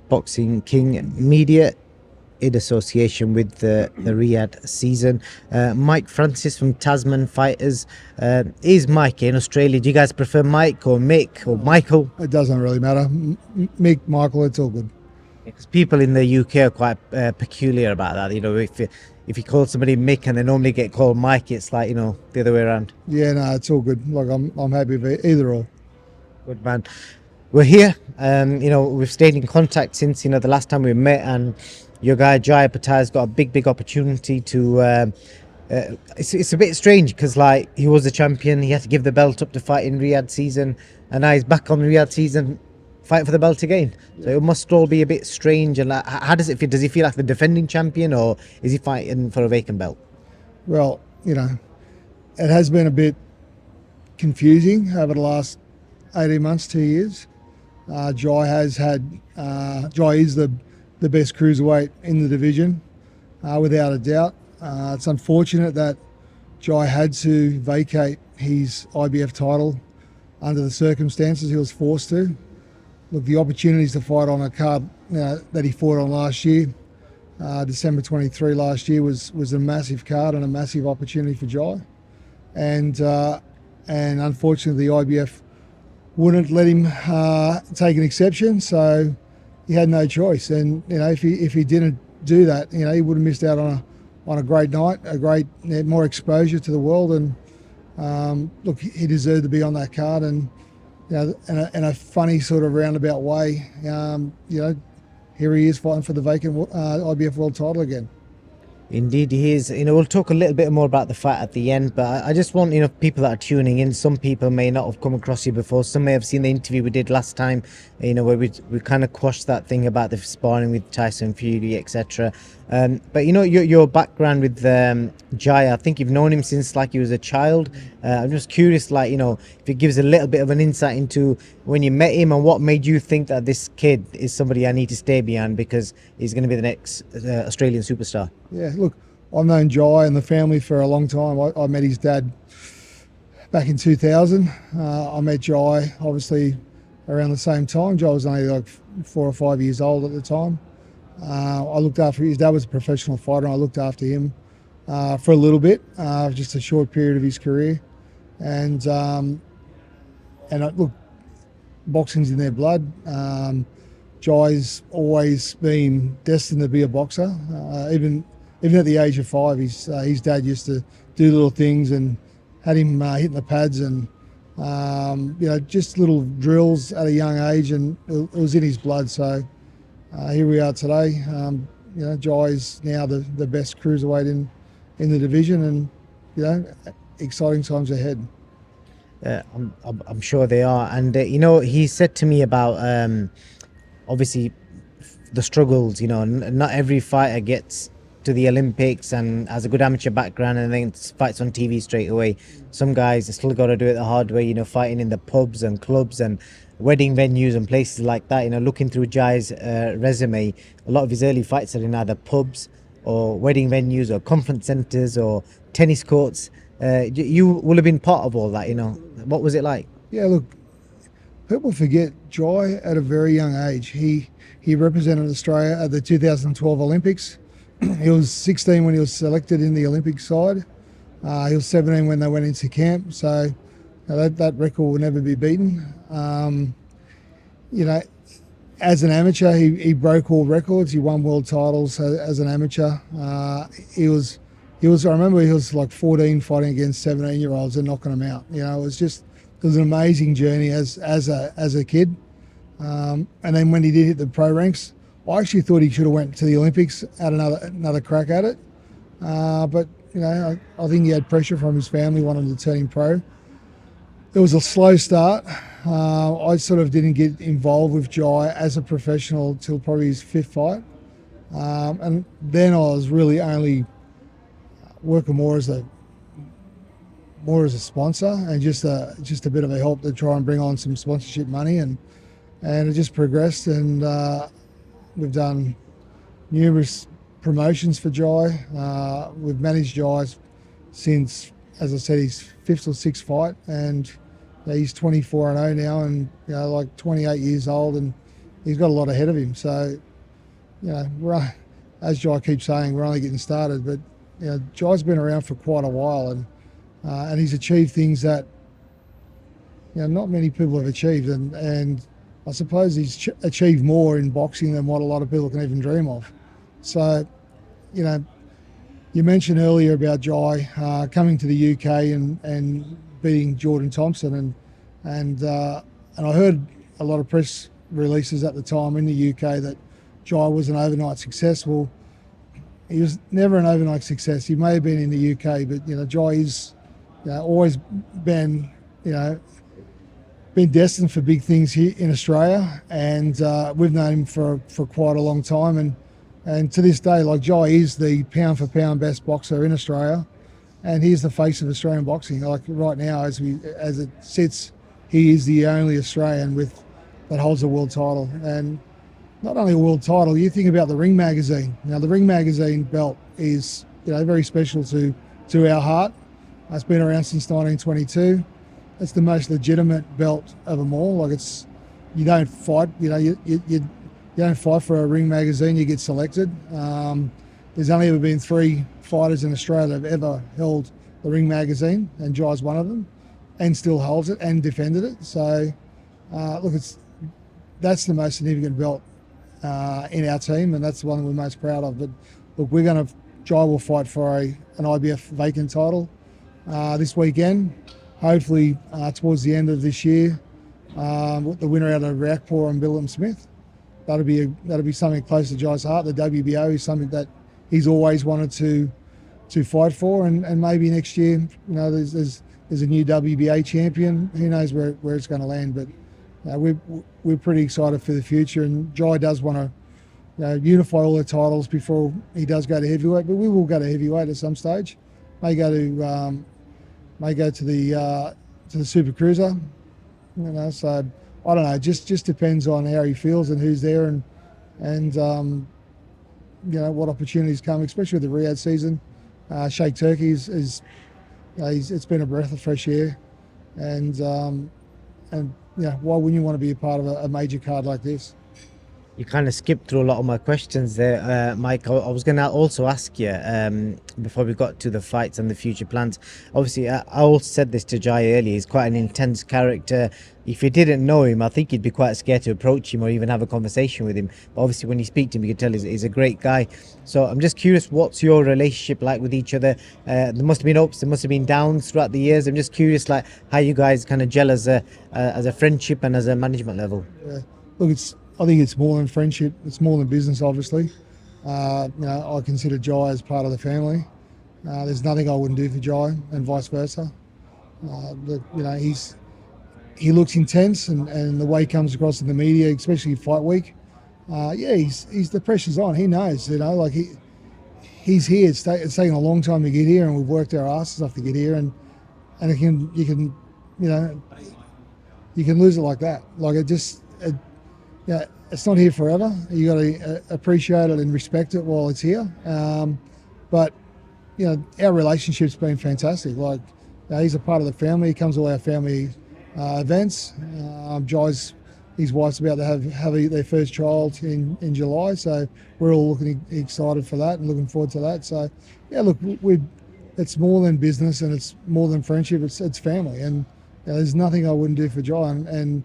Boxing King Media in association with the RIYADH season. Mike Francis from Tasman Fighters. Is Mike in Australia? Do you guys prefer Mike or Mick or Michael? It doesn't really matter. Mick, Michael, it's all good. Because people in the UK are quite peculiar about that. You know, if you call somebody Mick and they normally get called Mike, it's like, you know, the other way around. Yeah, no, it's all good. Like I'm happy with either or. Good man. We're here. You know, we've stayed in contact since, you know, the last time we met, and your guy Jai Patai's got a big opportunity to. It's a bit strange because like he was a champion, he had to give the belt up to fight in RIYADH season, and now he's back on RIYADH season, fight for the belt again. So it must all be a bit strange. And like, how does it feel? Does he feel like the defending champion, or is he fighting for a vacant belt? Well, you know, it has been a bit confusing over the last 18 months, 2 years. Jai has had, Jai is the best cruiserweight in the division, without a doubt. It's unfortunate that Jai had to vacate his IBF title under the circumstances he was forced to. Look, the opportunities to fight on a card that he fought on last year, December 23 last year, was a massive card and a massive opportunity for Jai. And unfortunately the IBF wouldn't let him take an exception, so he had no choice. And you know, if he didn't do that, you know, he would have missed out on a great night, more exposure to the world. And look, he deserved to be on that card. And you know, in a funny sort of roundabout way, you know, here he is fighting for the vacant IBF world title again. Indeed, he is. You know, we'll talk a little bit more about the fight at the end, but I just want, you know, people that are tuning in, some people may not have come across you before, some may have seen the interview we did last time, you know, where we kind of quashed that thing about the sparring with Tyson Fury, etc. But you know, your background with Jai, I think you've known him since like he was a child. I'm just curious, like, you know, if it gives a little bit of an insight into when you met him and what made you think that this kid is somebody I need to stay behind because he's going to be the next Australian superstar. Yeah, look, I've known Jai and the family for a long time. I met his dad back in 2000. I met Jai obviously around the same time. Jai was only like 4 or 5 years old at the time. I looked after his dad was a professional fighter, and I looked after him for a little bit, just a short period of his career. And look, boxing's in their blood. Jai's always been destined to be a boxer. Even at the age of 5, his dad used to do little things and had him hitting the pads and you know, just little drills at a young age, and it was in his blood. So here we are today. You know, Jai's now the best cruiserweight in the division, and you know, exciting times ahead. I'm sure they are. And you know, he said to me about obviously the struggles. You know, not every fighter gets to the Olympics and has a good amateur background and then fights on TV straight away. Some guys still got to do it the hard way, you know, fighting in the pubs and clubs and wedding venues and places like that. You know, looking through Jai's resume, a lot of his early fights are in either pubs or wedding venues or conference centres or tennis courts. You will have been part of all that, you know. What was it like? Yeah, look, people forget Jai at a very young age. He represented Australia at the 2012 Olympics. He was 16 when he was selected in the Olympic side. He was 17 when they went into camp. So that record will never be beaten. You know, as an amateur, he broke all records. He won world titles as an amateur. He was. I remember he was like 14 fighting against 17-year-olds and knocking them out. You know, it was an amazing journey as a kid. And then when he did hit the pro ranks, I actually thought he should have went to the Olympics, had another crack at it. But you know, I think he had pressure from his family, wanting to turn him pro. It was a slow start. I sort of didn't get involved with Jai as a professional till probably his 5th fight. And then I was really only working more as a sponsor and just a bit of a help to try and bring on some sponsorship money, and it just progressed, and we've done numerous promotions for Jai. We've managed Jai since, as I said, his 5th or 6th fight, and he's 24-0 now, and you know, like 28 years old, and he's got a lot ahead of him. So, as Jai keeps saying, we're only getting started. But Jai's been around for quite a while, and he's achieved things that not many people have achieved, and I suppose he's achieved more in boxing than what a lot of people can even dream of. So, you mentioned earlier about Jai coming to the UK and beating Jordan Thompson, and I heard a lot of press releases at the time in the UK that Jai was an overnight success. Well, he was never an overnight success. He may have been in the UK, but Jai is always been been destined for big things here in Australia, and we've known him for quite a long time, and to this day, like, Jai is the pound for pound best boxer in Australia, and he's the face of Australian boxing. Like right now, as it sits, he is the only Australian that holds a world title, and not only a world title. You think about the Ring magazine. Now, the Ring magazine belt is very special to our heart. It's been around since 1922. It's the most legitimate belt of them all. Like, you don't fight. You don't fight for a Ring magazine. You get selected. There's only ever been 3 fighters in Australia that have ever held the Ring magazine, and Jai's one of them, and still holds it and defended it. So, look, that's the most significant belt in our team, and that's the one we're most proud of. But look, Jai will fight for an IBF vacant title this weekend. Hopefully, towards the end of this year, the winner out of Rakpur and Billam Smith. That'll be something close to Jai's heart. The WBO is something that he's always wanted to fight for, and maybe next year, there's a new WBA champion. Who knows where it's going to land? But we're pretty excited for the future, and Jai does want to unify all the titles before he does go to heavyweight. But we will go to heavyweight at some stage. May go to the Super Cruiser. So I don't know. Just depends on how he feels and who's there, and what opportunities come, especially with the Riyadh season. Sheikh Turkey is it's been a breath of fresh air, and why wouldn't you want to be a part of a major card like this? You kind of skipped through a lot of my questions there, Mike. I was going to also ask you before we got to the fights and the future plans. Obviously, I also said this to Jai earlier. He's quite an intense character. If you didn't know him, I think you'd be quite scared to approach him or even have a conversation with him. But obviously, when you speak to him, you can tell he's a great guy. So I'm just curious, what's your relationship like with each other? There must have been ups, there must have been downs throughout the years. I'm just curious, like, how you guys kind of gel as a friendship and as a management level. Yeah. Look, I think it's more than friendship. It's more than business, obviously. I consider Jai as part of the family. There's nothing I wouldn't do for Jai, and vice versa. He looks intense, and the way he comes across in the media, especially fight week. He's the pressure's on. He knows, he's here. It's taken a long time to get here, and we've worked our asses off to get here, and you can lose it like that. Like, it's not here forever. You got to appreciate it and respect it while it's here. But our relationship's been fantastic. Like, he's a part of the family. He comes to all our family events. His wife's about to have their first child in July, so we're all looking excited for that and looking forward to that. So, look, it's more than business, and it's more than friendship. It's family, and there's nothing I wouldn't do for Jai. And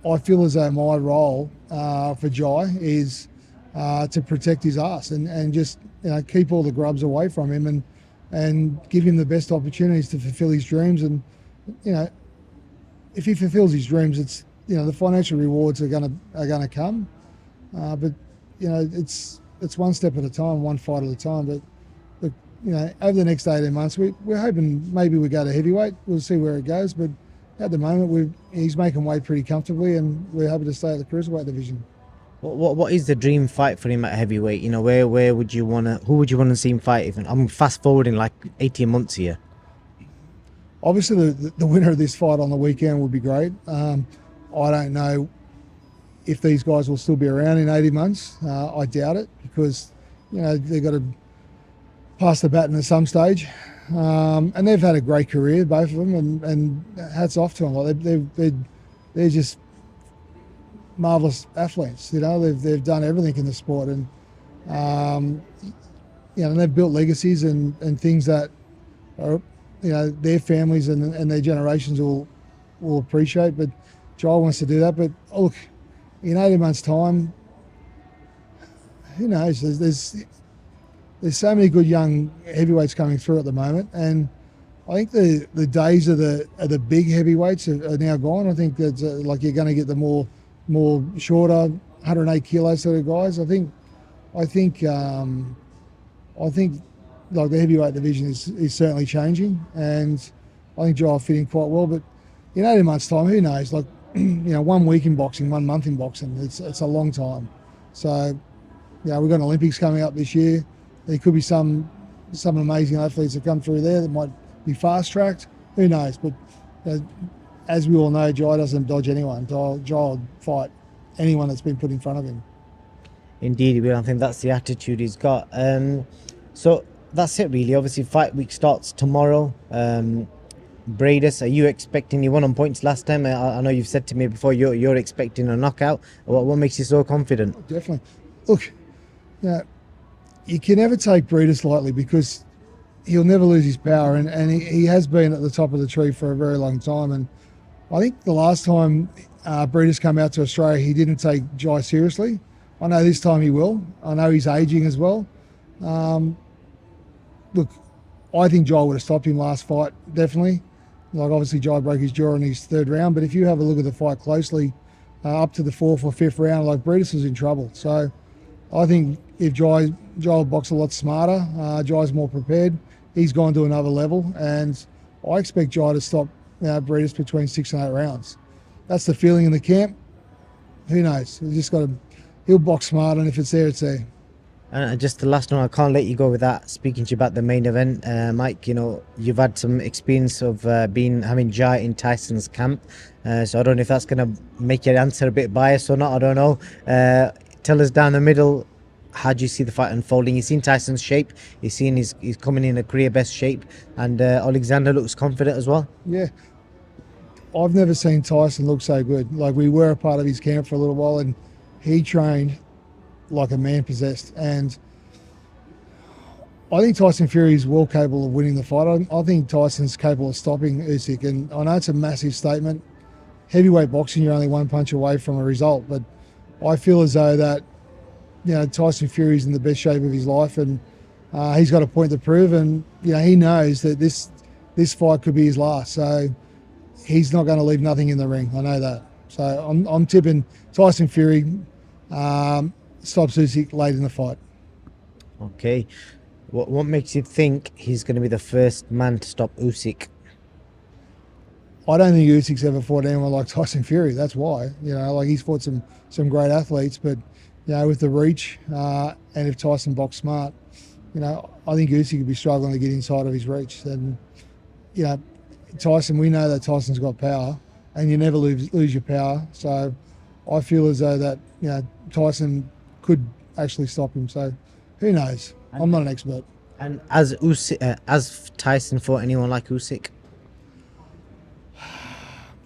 I feel as though my role for Jai is to protect his ass and just keep all the grubs away from him and give him the best opportunities to fulfil his dreams. And if he fulfills his dreams, it's the financial rewards are gonna come, but it's one step at a time, one fight at a time. But over the next 18 months, we're hoping maybe we go to heavyweight. We'll see where it goes, but at the moment, he's making weight pretty comfortably, and we're happy to stay at the cruiserweight division. What is the dream fight for him at heavyweight? Who would you want to see him fight? Even I'm fast forwarding like 18 months here. Obviously, the winner of this fight on the weekend would be great. I don't know if these guys will still be around in 80 months. I doubt it, because they've got to pass the baton at some stage. And they've had a great career, both of them, and hats off to them. Like, they're just marvelous athletes. You know, they've done everything in the sport, and you know, and they've built legacies and things that are, you know, their families and their generations will appreciate. But Joel wants to do that. But look, in 18 months' time, who knows? There's so many good young heavyweights coming through at the moment, and I think the days of the big heavyweights are now gone. I think that's like you're going to get the more shorter 108 kilos sort of guys. I think like the heavyweight division is certainly changing, and I think Joel fit in quite well. But in 18 months' time, who knows? Like, you know, 1 week in boxing, 1 month in boxing, it's a long time. So, you know, we've got Olympics coming up this year. There could be some amazing athletes that come through there that might be fast tracked. Who knows? But as we all know, Jai doesn't dodge anyone. Jai will fight anyone that's been put in front of him. Indeed, I think that's the attitude he's got. So that's it, really. Obviously, fight week starts tomorrow. BRIEDIS, are you expecting? You won on points last time. I know you've said to me before you're expecting a knockout. What makes you so confident? Definitely. Look, you know, you can never take BRIEDIS lightly because he'll never lose his power, and he has been at the top of the tree for a very long time. And I think the last time BRIEDIS came out to Australia, he didn't take Jai seriously. I know this time he will. I know he's ageing as well. Look, I think Jai would have stopped him last fight, definitely. Like, obviously, Jai broke his jaw in his 3rd round, but if you have a look at the fight closely, up to the 4th or 5th round, like, BRIEDIS was in trouble. So I think if Jai will box a lot smarter, Jai's more prepared, he's gone to another level, and I expect Jai to stop BRIEDIS between 6 and 8 rounds. That's the feeling in the camp. Who knows? He'll box smart, and if it's there, it's there. And just the last one, I can't let you go without speaking to you about the main event. Mike, you know, you've had some experience of having Jai in Tyson's camp. So I don't know if that's going to make your answer a bit biased or not. I don't know. Tell us down the middle, how do you see the fight unfolding? You've seen Tyson's shape. You've seen he's coming in a career best shape. And Alexander looks confident as well. Yeah. I've never seen Tyson look so good. Like, we were a part of his camp for a little while, and he trained like a man possessed. And I think Tyson Fury is well capable of winning the fight. I think Tyson's capable of stopping Usyk. And I know it's a massive statement. Heavyweight boxing, you're only 1 punch away from a result. But I feel as though that, you know, Tyson Fury's in the best shape of his life, and he's got a point to prove. And, you know, he knows that this fight could be his last. So he's not going to leave nothing in the ring. I know that. So I'm tipping Tyson Fury stops Usyk late in the fight. Okay. What makes you think he's going to be the first man to stop Usyk? I don't think Usyk's ever fought anyone like Tyson Fury. That's why. You know, like, he's fought some great athletes, but, you know, with the reach, and if Tyson boxed smart, you know, I think Usyk would be struggling to get inside of his reach. And, you know, Tyson, we know that Tyson's got power, and you never lose your power. So I feel as though that, you know, Tyson could actually stop him. So who knows? I'm not an expert. And as Tyson fought anyone like Usyk?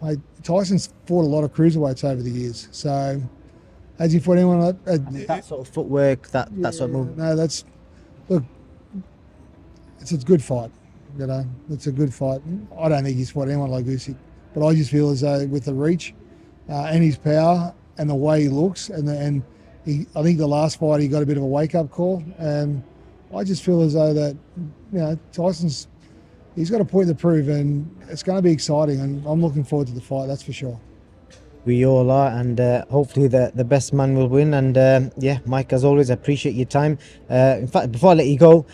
Mate, Tyson's fought a lot of cruiserweights over the years. So has he fought anyone like that sort of footwork, that sort of movement? No, look, it's a good fight. You know, it's a good fight. I don't think he's fought anyone like Usyk, but I just feel as though with the reach and his power and the way he looks, I think the last fight he got a bit of a wake-up call, and I just feel as though that, you know, he's got a point to prove, and it's going to be exciting, and I'm looking forward to the fight, that's for sure. We all are, and hopefully the best man will win. And yeah, Mike, as always, I appreciate your time. In fact, before I let you go,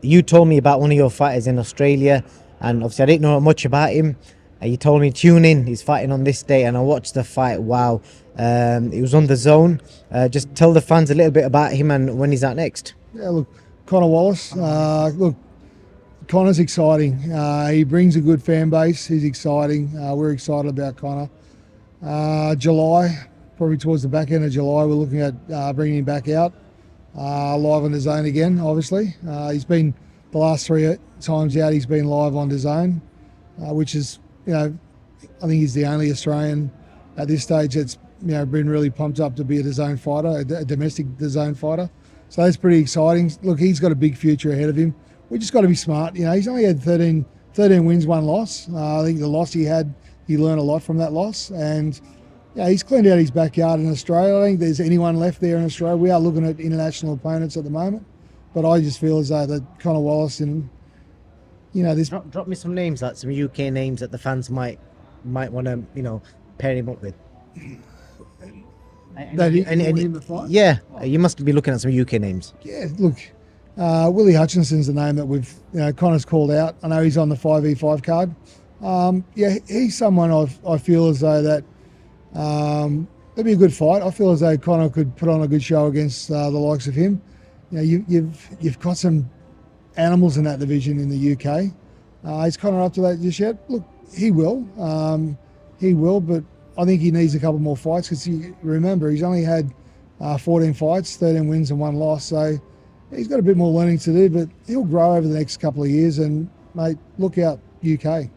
you told me about one of your fighters in Australia, and obviously I didn't know much about him. You told me, tune in, he's fighting on this day, and I watched the fight. Wow. It was on the Zone. Just tell the fans a little bit about him and when he's out next. Yeah, look, Connor Wallace. Look, Connor's exciting. He brings a good fan base. He's exciting. We're excited about Connor. July, probably towards the back end of July, we're looking at bringing him back out live on the Zone again. Obviously, he's been the last 3 times out. He's been live on the Zone, which is, you know, I think he's the only Australian at this stage that's been really pumped up to be a DAZN fighter, a domestic DAZN fighter. So that's pretty exciting. Look, he's got a big future ahead of him. We just got to be smart. He's only had 13 wins, 1 loss. I think the loss he had, he learned a lot from that loss. And he's cleaned out his backyard in Australia. I don't think there's anyone left there in Australia. We are looking at international opponents at the moment. But I just feel as though that Conor Wallace and, this... Drop me some names, like some UK names that the fans might want to, pair him up with. Yeah, you must be looking at some UK names. Yeah, look, Willie Hutchinson's the name that we've, Connor's called out. I know he's on the 5v5 card. He's someone I feel as though that it'd be a good fight. I feel as though Connor could put on a good show against the likes of him. You've got some animals in that division in the UK. Is Connor up to that just yet? Look, he will, but I think he needs a couple more fights because remember he's only had 14 fights, 13 wins and 1 loss. So he's got a bit more learning to do, but he'll grow over the next couple of years. And mate, look out UK.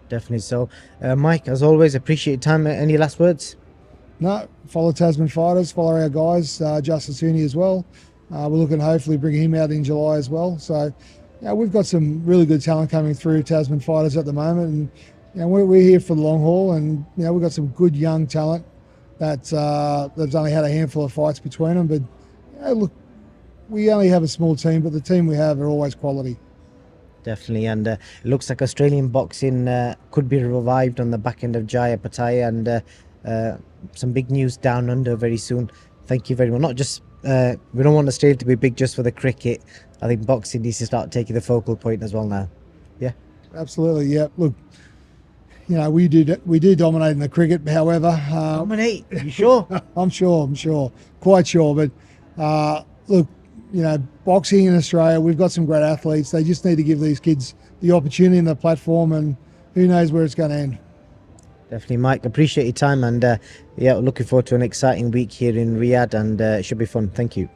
Definitely so. Mike, as always, appreciate your time. Any last words? No, follow Tasman Fighters, follow our guys, Justice Hooney as well. We're looking to hopefully bring him out in July as well. So we've got some really good talent coming through Tasman Fighters at the moment. And we're here for the long haul. And we've got some good young talent that's only had a handful of fights between them. But look, we only have a small team, but the team we have are always quality. Definitely, and it looks like Australian boxing could be revived on the back end of Jaya OPETAIA, and some big news down under very soon. Thank you very much. Not just we don't want Australia to be big just for the cricket. I think boxing needs to start taking the focal point as well now. Yeah, absolutely. Yeah, look, we do dominate in the cricket. However, dominate? You sure? I'm sure, quite sure. But look. Boxing in Australia, we've got some great athletes. They just need to give these kids the opportunity and the platform, and who knows where it's going to end. Definitely, Mike. Appreciate your time, and looking forward to an exciting week here in Riyadh, and it should be fun. Thank you.